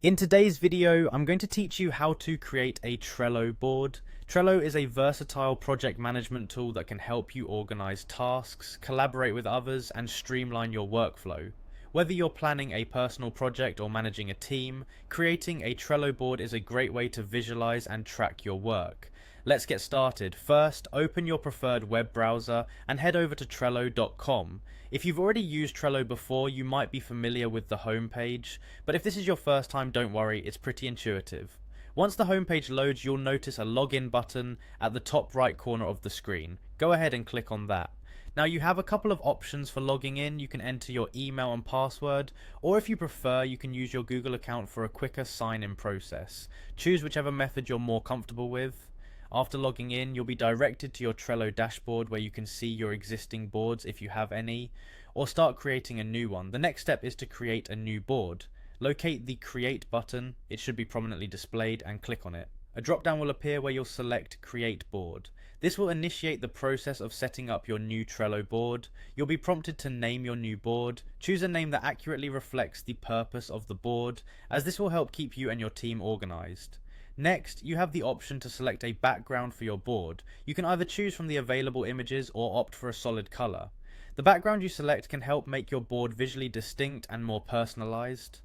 In today's video, I'm going to teach you how to create a Trello board. Trello is a versatile project management tool that can help you organize tasks, collaborate with others, and streamline your workflow. Whether you're planning a personal project or managing a team, creating a Trello board is a great way to visualize and track your work. Let's get started. First, open your preferred web browser and head over to Trello.com. If you've already used Trello before, you might be familiar with the home page, but if this is your first time, don't worry, it's pretty intuitive. Once the home page loads, you'll notice a login button at the top right corner of the screen. Go ahead and click on that. Now you have a couple of options for logging in. You can enter your email and password, or if you prefer, you can use your Google account for a quicker sign-in process. Choose whichever method you're more comfortable with. After logging in, you'll be directed to your Trello dashboard where you can see your existing boards if you have any, or start creating a new one. The next step is to create a new board. Locate the Create button, it should be prominently displayed, and click on it. A drop-down will appear where you'll select Create Board. This will initiate the process of setting up your new Trello board. You'll be prompted to name your new board. Choose a name that accurately reflects the purpose of the board, as this will help keep you and your team organized. Next, you have the option to select a background for your board. You can either choose from the available images or opt for a solid color. The background you select can help make your board visually distinct and more personalized.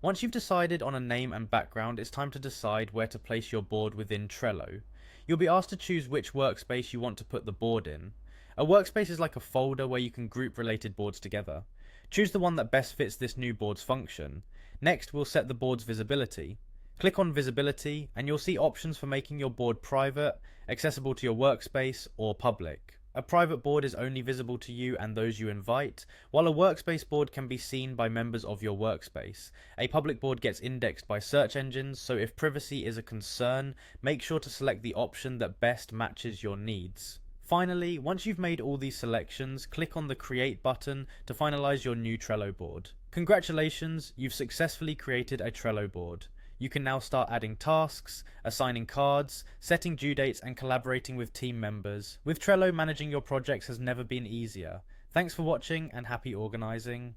Once you've decided on a name and background, it's time to decide where to place your board within Trello. You'll be asked to choose which workspace you want to put the board in. A workspace is like a folder where you can group related boards together. Choose the one that best fits this new board's function. Next, we'll set the board's visibility. Click on Visibility and you'll see options for making your board private, accessible to your workspace, or public. A private board is only visible to you and those you invite, while a workspace board can be seen by members of your workspace. A public board gets indexed by search engines, so if privacy is a concern, make sure to select the option that best matches your needs. Finally, once you've made all these selections, click on the Create button to finalize your new Trello board. Congratulations, you've successfully created a Trello board. You can now start adding tasks, assigning cards, setting due dates, and collaborating with team members. With Trello, managing your projects has never been easier. Thanks for watching and happy organizing.